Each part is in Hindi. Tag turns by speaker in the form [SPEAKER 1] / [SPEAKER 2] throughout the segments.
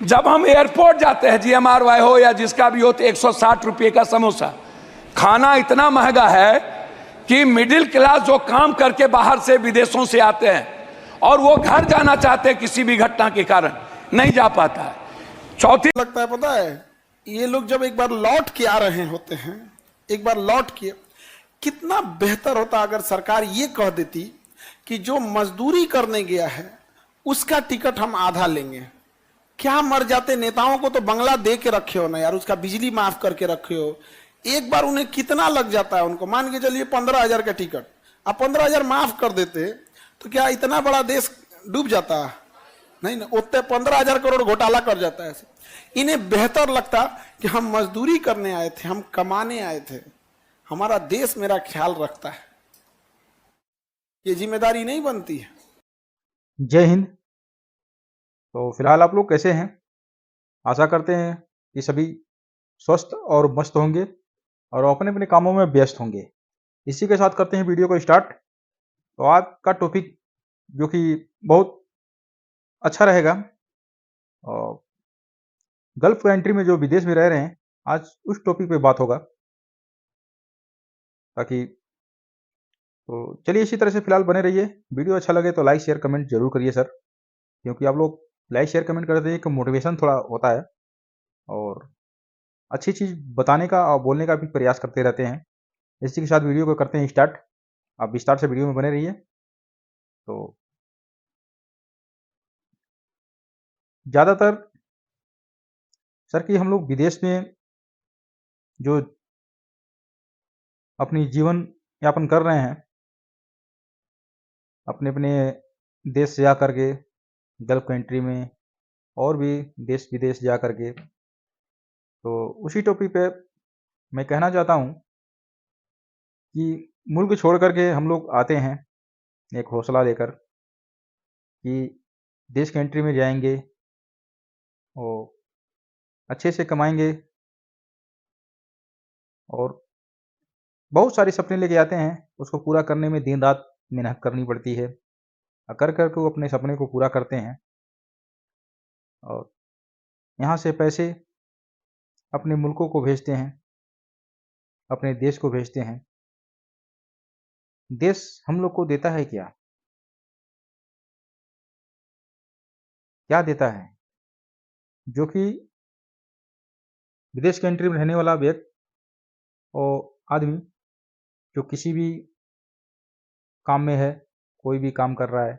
[SPEAKER 1] जब हम एयरपोर्ट जाते हैं, GMRY हो या जिसका भी हो, तो 160 रुपये का समोसा। खाना इतना महंगा है कि मिडिल क्लास जो काम करके बाहर से विदेशों से आते हैं और वो घर जाना चाहते हैं, किसी भी घटना के कारण नहीं जा पाता है। चौथी
[SPEAKER 2] लगता है पता है, ये लोग जब एक बार लौट के आ रहे होते हैं, एक बार लौट के, कितना बेहतर होता अगर सरकार ये कह देती कि जो मजदूरी करने गया है उसका टिकट हम आधा लेंगे। क्या मर जाते नेताओं को तो बंगला दे के रखे हो ना यार, उसका बिजली माफ करके रखे हो। एक बार उन्हें कितना लग जाता है, उनको मान के चलिए 15,000 का टिकट, अब 15,000 माफ कर देते तो क्या इतना बड़ा देश डूब जाता? नहीं ना, उतने 15,000 करोड़ घोटाला कर जाता है। इन्हें बेहतर लगता कि हम मजदूरी करने आए थे, हम कमाने आए थे, हमारा देश मेरा ख्याल रखता है। ये जिम्मेदारी नहीं बनती है।
[SPEAKER 3] जय हिंद। तो फिलहाल आप लोग कैसे हैं? आशा करते हैं कि सभी स्वस्थ और मस्त होंगे और अपने अपने कामों में व्यस्त होंगे। इसी के साथ करते हैं वीडियो को स्टार्ट। तो आज का टॉपिक जो कि बहुत अच्छा रहेगा, और गल्फ कंट्री में जो विदेश में रह रहे हैं, आज उस टॉपिक पे बात होगा। ताकि तो चलिए इसी तरह से फिलहाल बने रहिए। वीडियो अच्छा लगे तो लाइक शेयर कमेंट जरूर करिए सर, क्योंकि आप लोग लाइक शेयर कमेंट करते हैं कि मोटिवेशन थोड़ा होता है और अच्छी चीज़ बताने का और बोलने का भी प्रयास करते रहते हैं। इसी के साथ वीडियो को करते हैं स्टार्ट। आप विस्तार से वीडियो में बने रहिए। तो ज़्यादातर सर कि हम लोग विदेश में जो अपनी जीवन यापन कर रहे हैं, अपने अपने देश से जा करके, गल्फ कंट्री में और भी देश विदेश जा करके, तो उसी टॉपिक पे मैं कहना चाहता हूँ कि मुल्क छोड़ करके हम लोग आते हैं एक हौसला लेकर कि देश कंट्री में जाएंगे और अच्छे से कमाएंगे और बहुत सारे सपने लेके आते हैं। उसको पूरा करने में दिन रात मेहनत करनी पड़ती है, कर कर के वो अपने सपने को पूरा करते हैं और यहाँ से पैसे अपने मुल्कों को भेजते हैं, अपने देश को भेजते हैं। देश हम लोग को देता है क्या? क्या देता है? जो कि विदेश कंट्री में रहने वाला व्यक्ति और आदमी जो किसी भी काम में है, कोई भी काम कर रहा है,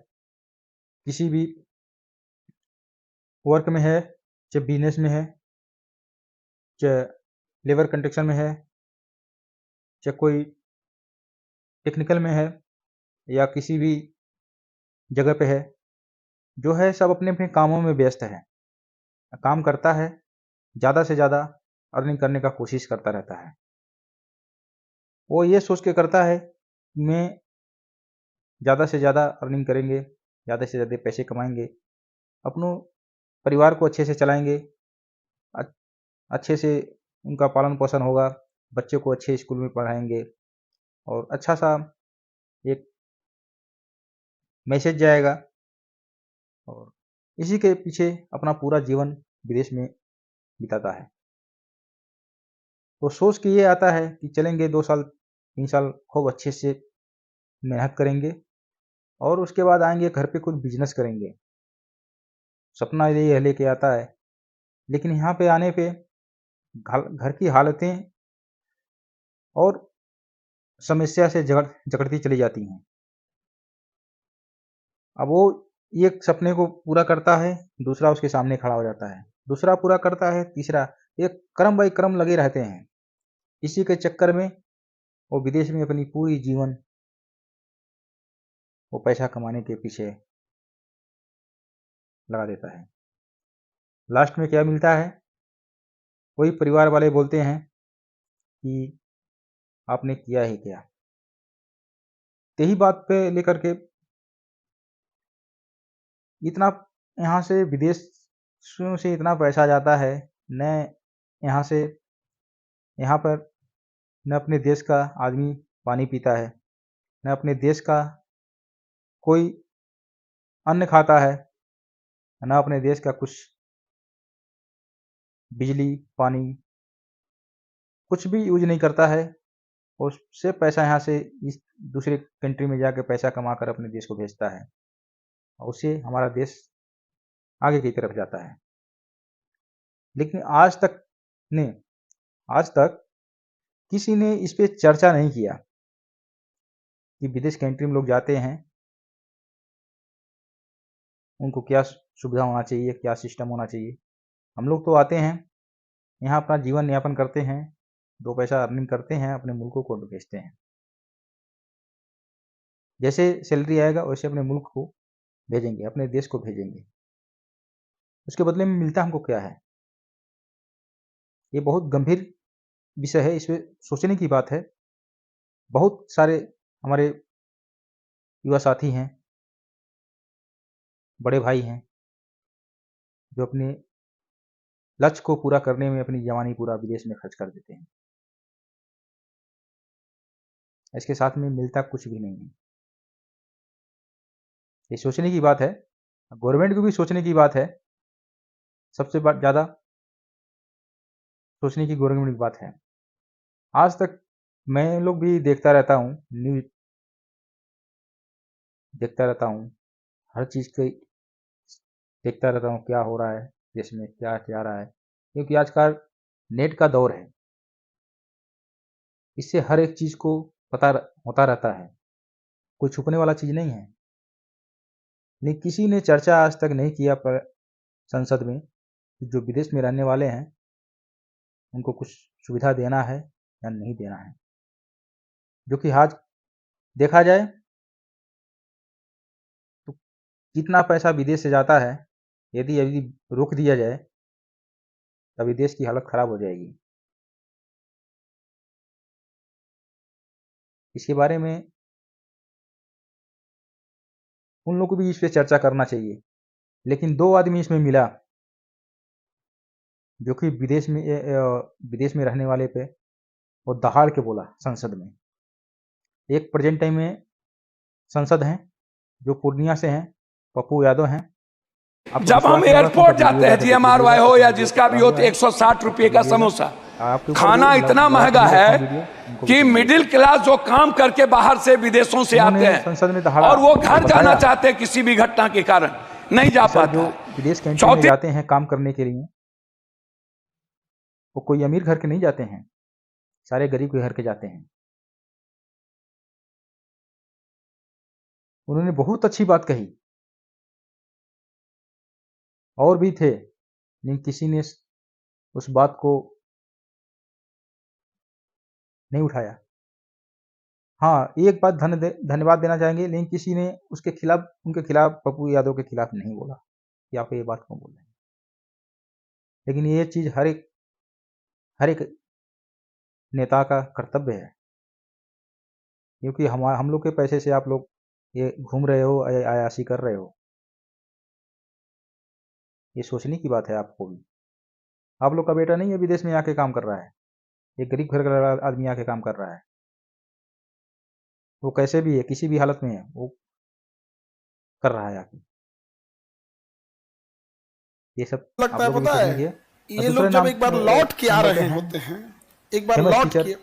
[SPEAKER 3] किसी भी वर्क में है, चाहे बिजनेस में है, चाहे लेबर कंस्ट्रक्शन में है, चाहे कोई टेक्निकल में है या किसी भी जगह पे है, जो है सब अपने अपने कामों में व्यस्त है। काम करता है, ज़्यादा से ज़्यादा अर्निंग करने का कोशिश करता रहता है। वो ये सोच के करता है मैं ज़्यादा से ज़्यादा अर्निंग करेंगे, ज़्यादा से ज़्यादा पैसे कमाएंगे, अपनों परिवार को अच्छे से चलाएंगे, अच्छे से उनका पालन पोषण होगा, बच्चे को अच्छे स्कूल में पढ़ाएंगे और अच्छा सा एक मैसेज जाएगा और इसी के पीछे अपना पूरा जीवन विदेश में बिताता है। तो सोच के ये आता है कि चलेंगे 2 साल 3 साल खूब अच्छे से मेहनत करेंगे और उसके बाद आएंगे घर पे कुछ बिजनेस करेंगे। सपना ये लेके आता है, लेकिन यहाँ पे आने पे घर की हालतें और समस्या से जकड़ती चली जाती हैं। अब वो एक सपने को पूरा करता है, दूसरा उसके सामने खड़ा हो जाता है, दूसरा पूरा करता है, तीसरा, एक क्रम बाई क्रम लगे रहते हैं। इसी के चक्कर में वो विदेश में अपनी पूरी जीवन वो पैसा कमाने के पीछे लगा देता है। लास्ट में क्या मिलता है? वही परिवार वाले बोलते हैं कि आपने किया ही क्या। यही बात पे लेकर के इतना यहाँ से विदेशों से इतना पैसा जाता है, न यहाँ से यहाँ पर न अपने देश का आदमी पानी पीता है, न अपने देश का कोई अन्न खाता है, न अपने देश का कुछ बिजली, पानी कुछ भी यूज नहीं करता है, उससे पैसा यहाँ से इस दूसरे कंट्री में जाके पैसा कमा कर अपने देश को भेजता है और उससे हमारा देश आगे की तरफ जाता है। लेकिन आज तक किसी ने इस पे चर्चा नहीं किया कि विदेश कंट्री में लोग जाते हैं, उनको क्या सुविधा होना चाहिए, क्या सिस्टम होना चाहिए। हम लोग तो आते हैं, यहाँ अपना जीवन यापन करते हैं, 2 पैसा अर्निंग करते हैं, अपने मुल्कों को भेजते हैं। जैसे सैलरी आएगा वैसे अपने मुल्क को भेजेंगे, अपने देश को भेजेंगे। उसके बदले में मिलता हमको क्या है? ये बहुत गंभीर विषय है, इस पे सोचने की बात है। बहुत सारे हमारे युवा साथी हैं, बड़े भाई हैं, जो अपने लक्ष्य को पूरा करने में अपनी जवानी पूरा विदेश में खर्च कर देते हैं। इसके साथ में मिलता कुछ भी नहीं है। ये सोचने की बात है, गवर्नमेंट को भी सोचने की बात है। सबसे ज़्यादा सोचने की गवर्नमेंट की बात है। आज तक मैं लोग भी देखता रहता हूँ, न्यूज देखता रहता हूँ, हर चीज़ के देखता रहता हूँ क्या हो रहा है देश में, क्या जा रहा है, क्योंकि आजकल नेट का दौर है। इससे हर एक चीज़ को पता होता रहता है, कोई छुपने वाला चीज़ नहीं है। लेकिन किसी ने चर्चा आज तक नहीं किया पर संसद में कि जो विदेश में रहने वाले हैं उनको कुछ सुविधा देना है या नहीं देना है। जो कि आज देखा जाए तो कितना पैसा विदेश से जाता है, यदि अभी रोक दिया जाए तभी देश की हालत खराब हो जाएगी। इसके बारे में उन लोगों को भी इस पे चर्चा करना चाहिए। लेकिन 2 आदमी इसमें मिला जो कि विदेश में रहने वाले पे वो दहाड़ के बोला संसद में। एक प्रेजेंट टाइम में सांसद हैं जो पूर्णिया से हैं, पप्पू यादव हैं। आपको
[SPEAKER 1] जब
[SPEAKER 3] विश्वास
[SPEAKER 1] हम
[SPEAKER 3] नहीं होगा तो
[SPEAKER 1] एयरपोर्ट
[SPEAKER 3] उनका
[SPEAKER 1] जाते हैं,
[SPEAKER 3] वीडियो
[SPEAKER 1] GMRY हो या जिसका भी हो, तो
[SPEAKER 3] देखिएगा।
[SPEAKER 1] 160 रुपये का समोसा।
[SPEAKER 3] आपके ऊपर
[SPEAKER 1] खाना
[SPEAKER 3] भी
[SPEAKER 1] इतना
[SPEAKER 3] लगा
[SPEAKER 1] महंगा
[SPEAKER 3] के
[SPEAKER 1] है
[SPEAKER 3] वीडियो, उनको
[SPEAKER 1] कि
[SPEAKER 3] भी
[SPEAKER 1] मिडिल क्लास जो काम करके बाहर से विदेशों से आते
[SPEAKER 3] उन्होंने
[SPEAKER 1] हैं
[SPEAKER 3] संसद में दहाड़ा
[SPEAKER 1] और वो घर
[SPEAKER 3] बताया।
[SPEAKER 1] जाना चाहते हैं किसी भी घटना के कारण नहीं जा
[SPEAKER 3] सर जो
[SPEAKER 1] पाता।
[SPEAKER 3] विदेश कंट्री में
[SPEAKER 1] चौथी
[SPEAKER 3] जाते हैं काम करने के लिए, वो कोई अमीर घर के नहीं जाते हैं, सारे गरीब के घर के जाते हैं। उन्होंने बहुत अच्छी बात कही, और भी थे लेकिन किसी ने उस बात को नहीं उठाया। हाँ, एक बात धन्यवाद देना चाहेंगे, लेकिन किसी ने उसके खिलाफ, उनके खिलाफ, पप्पू यादव के खिलाफ नहीं बोला कि आप ये बात क्यों बोल रहे हैं। लेकिन ये चीज़ हर एक नेता का कर्तव्य है, क्योंकि हम लोग के पैसे से आप लोग ये घूम रहे हो, अयाशी कर रहे हो। ये सोचने की बात है आपको भी। आप लोग का बेटा नहीं है विदेश में आके काम कर रहा है, एक गरीब घर का आदमी आके काम कर रहा है। वो कैसे भी है, किसी भी हालत में है, वो कर रहा है आके। ये सब आप
[SPEAKER 2] लगता है
[SPEAKER 3] लोग भी
[SPEAKER 2] पता
[SPEAKER 3] सोचने की
[SPEAKER 2] है,
[SPEAKER 3] है।
[SPEAKER 2] ये
[SPEAKER 3] दूसरे
[SPEAKER 2] लोग जब
[SPEAKER 3] नाम
[SPEAKER 2] एक बार लौट के आ
[SPEAKER 3] हम
[SPEAKER 2] रहे
[SPEAKER 3] लेते हैं
[SPEAKER 2] होते हैं, एक बार
[SPEAKER 3] फेमस
[SPEAKER 2] लौट
[SPEAKER 3] टीचर
[SPEAKER 2] के,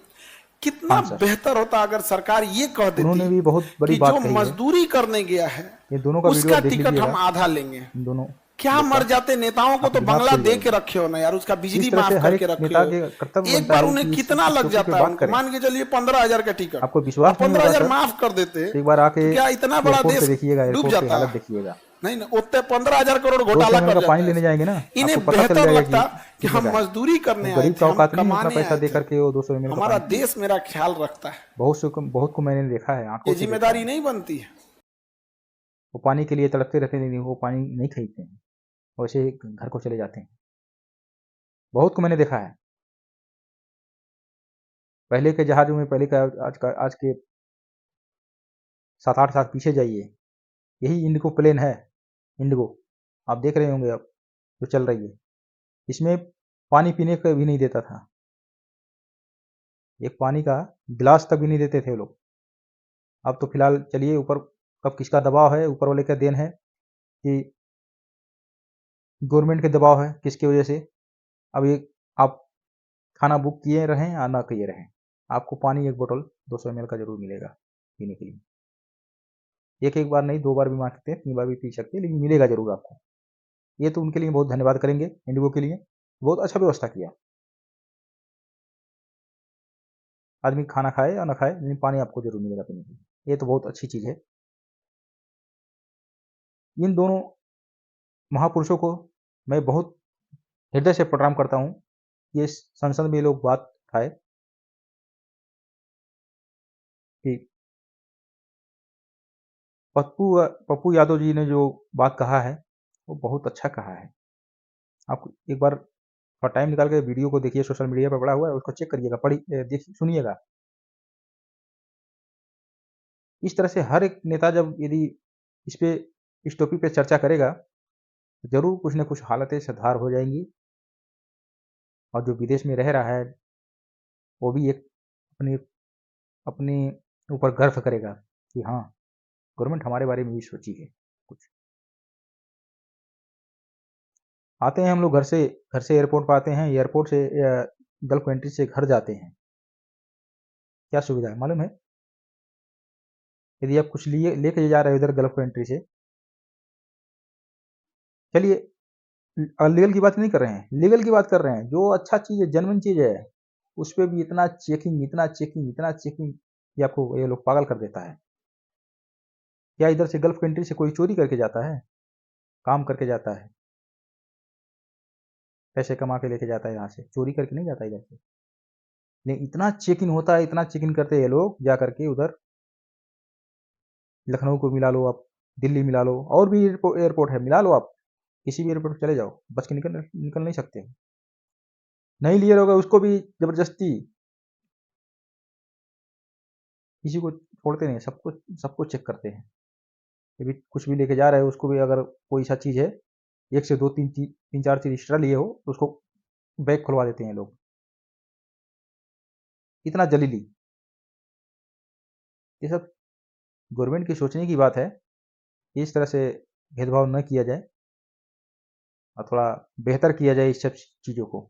[SPEAKER 2] कितना
[SPEAKER 3] खान सर।
[SPEAKER 2] बेहतर होता अगर सरकार ये कह
[SPEAKER 3] उन्होंने
[SPEAKER 2] देती
[SPEAKER 3] भी बहुत बड़ी
[SPEAKER 2] कि
[SPEAKER 3] बात
[SPEAKER 2] जो
[SPEAKER 3] कही है।
[SPEAKER 2] मजदूरी करने गया है
[SPEAKER 3] ये दोनों का वीडियो
[SPEAKER 2] उसका
[SPEAKER 3] आप देख
[SPEAKER 2] टिकट हम
[SPEAKER 3] लीजिएगा,
[SPEAKER 2] आधा लेंगे।
[SPEAKER 3] इन दोनों
[SPEAKER 2] क्या
[SPEAKER 3] लोग
[SPEAKER 2] मर
[SPEAKER 3] का
[SPEAKER 2] जाते नेताओं को
[SPEAKER 3] आपको
[SPEAKER 2] तो
[SPEAKER 3] दिमाग
[SPEAKER 2] बंगला
[SPEAKER 3] खुल
[SPEAKER 2] दे के
[SPEAKER 3] जाएगा।
[SPEAKER 2] रखे हो ना यार, उसका बिजली
[SPEAKER 3] इस तरह से
[SPEAKER 2] माफ
[SPEAKER 3] हर
[SPEAKER 2] करके
[SPEAKER 3] एक
[SPEAKER 2] रखे
[SPEAKER 3] नेता
[SPEAKER 2] हो।
[SPEAKER 3] के कर्तव्य
[SPEAKER 2] एक
[SPEAKER 3] बनता
[SPEAKER 2] बार
[SPEAKER 3] है
[SPEAKER 2] उन्हें
[SPEAKER 3] कि
[SPEAKER 2] कितना
[SPEAKER 3] इस
[SPEAKER 2] लग
[SPEAKER 3] टॉपिक पे
[SPEAKER 2] जाता है,
[SPEAKER 3] बात
[SPEAKER 2] उनको
[SPEAKER 3] करें।
[SPEAKER 2] मान के चलिए 15,000 का टिकट,
[SPEAKER 3] आपको विश्वास
[SPEAKER 2] अब
[SPEAKER 3] नहीं होगा
[SPEAKER 2] 15,000
[SPEAKER 3] सर
[SPEAKER 2] माफ कर देते
[SPEAKER 3] तो एक बार आके
[SPEAKER 2] तो क्या इतना बड़ा
[SPEAKER 3] एयरपोर्ट
[SPEAKER 2] देश
[SPEAKER 3] पे देखिएगा,
[SPEAKER 2] डूब
[SPEAKER 3] एयरपोर्ट की
[SPEAKER 2] जाता?
[SPEAKER 3] हालत देखिएगा।
[SPEAKER 2] नहीं ना, उतने 15,000 करोड़
[SPEAKER 3] 200
[SPEAKER 2] घोटाला
[SPEAKER 3] ml
[SPEAKER 2] कर
[SPEAKER 3] का पानी
[SPEAKER 2] जाता
[SPEAKER 3] लेने
[SPEAKER 2] है।
[SPEAKER 3] जाएंगे ना,
[SPEAKER 2] इन्हें
[SPEAKER 3] आपको पता चल
[SPEAKER 2] बेहतर
[SPEAKER 3] जाएगा
[SPEAKER 2] लगता कि
[SPEAKER 3] कितने
[SPEAKER 2] हम
[SPEAKER 3] का है।
[SPEAKER 2] मजदूरी करने
[SPEAKER 3] वो
[SPEAKER 2] आए
[SPEAKER 3] गरीब
[SPEAKER 2] थे,
[SPEAKER 3] का
[SPEAKER 2] हम
[SPEAKER 3] औकात नहीं है उतना
[SPEAKER 2] कमाने
[SPEAKER 3] पैसा
[SPEAKER 2] आए
[SPEAKER 3] दे
[SPEAKER 2] थे।
[SPEAKER 3] करके वो 200 ml का
[SPEAKER 2] हमारा
[SPEAKER 3] पानी पिए।
[SPEAKER 2] देश मेरा ख्याल रखता है,
[SPEAKER 3] बहुत को मैंने देखा है, आंखों
[SPEAKER 2] ये
[SPEAKER 3] से देखा
[SPEAKER 2] जिम्मेदारी
[SPEAKER 3] है।
[SPEAKER 2] नहीं बनती है।
[SPEAKER 3] वो पानी के लिए तड़पते रहते हैं, लेकिन वो पानी नहीं खरीदते हैं, वैसे घर को चले जाते हैं। बहुत को मैंने देखा है। पहले के जहाजों में, पहले का आज के 7-8 साल पीछे जाइए, यही इंडिगो प्लेन है। इंडिगो आप देख रहे होंगे अब जो चल रही है, इसमें पानी पीने का भी नहीं देता था, एक पानी का गिलास तक भी नहीं देते थे लोग। अब तो फिलहाल चलिए, ऊपर कब किसका दबाव है, ऊपर वाले का देन है कि गवर्नमेंट के दबाव है, किसकी वजह से अब ये आप खाना बुक किए रहें या ना किए रहें, आपको पानी एक बोतल 200 ml का जरूर मिलेगा पीने के लिए। एक बार नहीं, 2 बार भी मांग सकते हैं, 3 बार भी पी सकते हैं, लेकिन मिलेगा जरूर आपको। ये तो उनके लिए बहुत धन्यवाद करेंगे, इंडिगो के लिए बहुत अच्छा व्यवस्था किया। आदमी खाना खाए या ना खाए, लेकिन पानी आपको जरूर मिलेगा पीने के लिए, ये तो बहुत अच्छी चीज़ है। इन दोनों महापुरुषों को मैं बहुत हृदय से प्रणाम करता हूँ। ये संसद में ये लोग बात उठाए कि पप्पू यादव जी ने जो बात कहा है वो बहुत अच्छा कहा है। आप एक बार थोड़ा टाइम निकाल के वीडियो को देखिए, सोशल मीडिया पर पड़ा हुआ है, उसको चेक करिएगा, पढ़ी देखिए, सुनिएगा। इस तरह से हर एक नेता जब यदि इस टॉपिक पे चर्चा करेगा तो जरूर कुछ न कुछ हालतें सुधार हो जाएंगी, और जो विदेश में रह रहा है वो भी एक अपनी अपने ऊपर गर्व करेगा कि हाँ, गवर्नमेंट हमारे बारे में भी सोची है कुछ। आते हैं हम लोग घर से एयरपोर्ट पर आते हैं, एयरपोर्ट से गल्फ कंट्री से घर जाते हैं। क्या सुविधा है मालूम है? यदि आप कुछ लेके जा रहे हो इधर गल्फ कंट्री से, चलिए लीगल की बात नहीं कर रहे हैं, लीगल की बात कर रहे हैं, जो अच्छा चीज़ है, जेन्युइन चीज़ है, उस पर भी इतना चेकिंग, इतना चेकिंग, इतना चेकिंग कि आपको ये लोग पागल कर देता है। क्या इधर से गल्फ कंट्री से कोई चोरी करके जाता है? काम करके जाता है, पैसे कमा के लेके जाता है, यहाँ से चोरी करके नहीं जाता इधर से। लेकिन इतना चेकिंग होता है, इतना चेकिंग करते हैं ये लोग, जा करके उधर लखनऊ को मिला लो आप, दिल्ली मिला लो, और भी एयरपोर्ट है, मिला लो आप, किसी भी एयरपोर्ट पर चले जाओ, बच के निकल नहीं सकते। नहीं लिए रहोगे उसको भी जबरदस्ती, किसी को छोड़ते नहीं, सबको चेक करते हैं। ये भी कुछ भी लेके जा रहे हो, उसको भी अगर कोई सा चीज़ है, एक से दो तीन चार चीज एक्स्ट्रा लिए हो तो उसको बैग खुलवा देते हैं लोग। इतना जलीली, ये सब गवर्नमेंट की सोचने की बात है कि इस तरह से भेदभाव न किया जाए और थोड़ा बेहतर किया जाए इस सब चीज़ों को।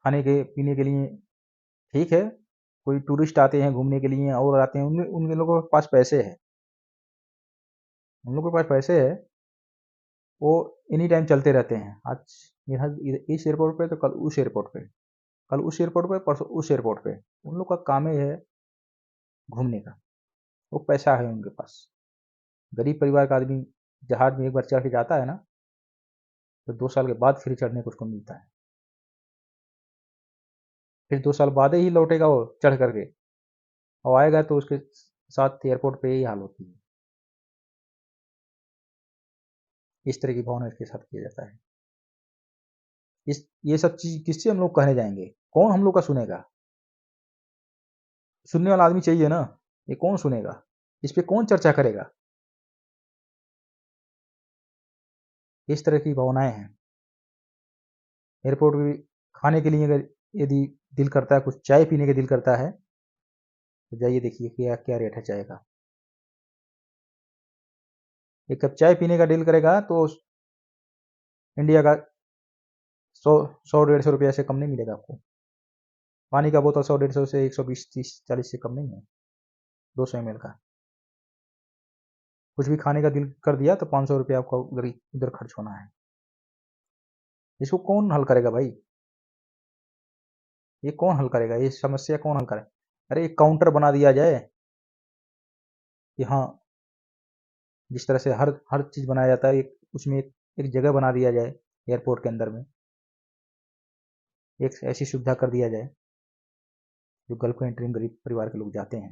[SPEAKER 3] खाने के पीने के लिए ठीक है, कोई टूरिस्ट आते हैं घूमने के लिए और आते हैं, उन लोगों के पास पैसे है, उन लोगों के पास पैसे है, वो एनी टाइम चलते रहते हैं। आज यहाँ इस एयरपोर्ट पे तो कल उस एयरपोर्ट पे, कल उस एयरपोर्ट पे, परसों उस एयरपोर्ट पे। उन लोग का काम ही है घूमने का, वो पैसा है उनके पास। गरीब परिवार का आदमी जहाज में एक बार चढ़ के जाता है ना, तो 2 साल के बाद फिर चढ़ने को उसको मिलता है, फिर 2 साल बाद ही लौटेगा वो चढ़ करके, और आएगा तो उसके साथ एयरपोर्ट पे यही हाल होती है। इस तरह की भावना इसके साथ किया जाता है। ये सब चीज किससे हम लोग कहने जाएंगे? कौन हम लोग का सुनेगा? सुनने वाला आदमी चाहिए ना, ये कौन सुनेगा? इस पे कौन चर्चा करेगा? इस तरह की भावनाएं हैं। एयरपोर्ट भी खाने के लिए अगर यदि दिल करता है, कुछ चाय पीने का दिल करता है, तो जाइए देखिए क्या क्या रेट है चाय का। एक कप चाय पीने का दिल करेगा तो इंडिया का 100-150 रुपया से कम नहीं मिलेगा आपको। पानी का बोतल 100-150 से 120-30-40 से कम नहीं है, 200 ml का। कुछ भी खाने का दिल कर दिया तो 500 रुपया आपका उधर खर्च होना है। इसको कौन हल करेगा भाई? ये कौन हल करेगा? ये समस्या कौन हल करेगा? अरे एक काउंटर बना दिया जाए कि हाँ, जिस तरह से हर हर चीज़ बनाया जाता है, उसमें एक जगह बना दिया जाए एयरपोर्ट के अंदर में, एक ऐसी सुविधा कर दिया जाए जो गल्फ कंट्री में गरीब परिवार के लोग जाते हैं,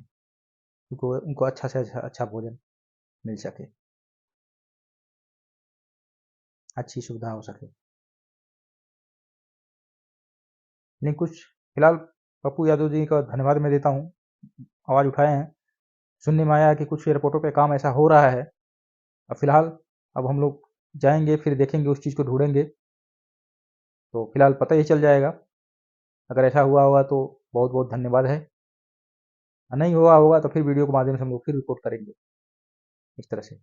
[SPEAKER 3] उनको अच्छा से अच्छा भोजन मिल सके, अच्छी सुविधा हो सके। लेकिन कुछ फिलहाल पप्पू यादव जी का धन्यवाद मैं देता हूँ, आवाज़ उठाए हैं। सुनने में आया कि कुछ एयरपोर्टों पे काम ऐसा हो रहा है। अब फिलहाल अब हम लोग जाएंगे, फिर देखेंगे, उस चीज़ को ढूंढेंगे, तो फिलहाल पता ही चल जाएगा। अगर ऐसा हुआ होगा तो बहुत बहुत धन्यवाद है, नहीं हुआ होगा तो फिर वीडियो के माध्यम से हम लोग फिर रिपोर्ट करेंगे इस तरह से।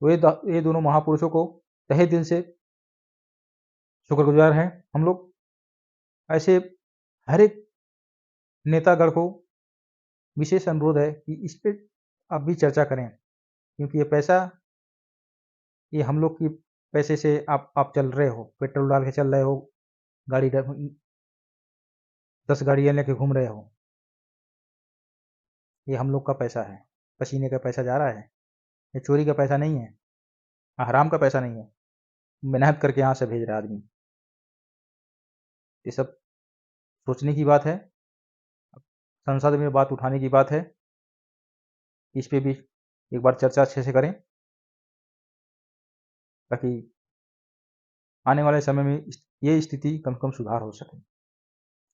[SPEAKER 3] तो ये दोनों महापुरुषों को तहे दिल से शुक्रगुजार हैं हम लोग। ऐसे हर एक नेतागण को विशेष अनुरोध है कि इस पे आप भी चर्चा करें, क्योंकि ये पैसा ये हम लोग की पैसे से आप चल रहे हो, पेट्रोल डाल के चल रहे हो, गाड़ी 10 गाड़ियाँ लेके घूम रहे हो, ये हम लोग का पैसा है, पसीने का पैसा जा रहा है, ये चोरी का पैसा नहीं है, हराम का पैसा नहीं है, मेहनत करके यहाँ से भेज रहा आदमी। ये सब सोचने की बात है, संसद में बात उठाने की बात है, इस पे भी एक बार चर्चा अच्छे से करें, ताकि आने वाले समय में ये स्थिति कम से कम सुधार हो सके,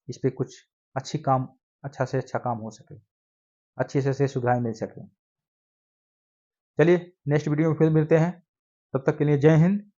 [SPEAKER 3] इस पे कुछ अच्छा से अच्छा काम हो सके, अच्छे से सुविधाएं मिल सके। चलिए नेक्स्ट वीडियो में फिर मिलते हैं, तब तक के लिए जय हिंद,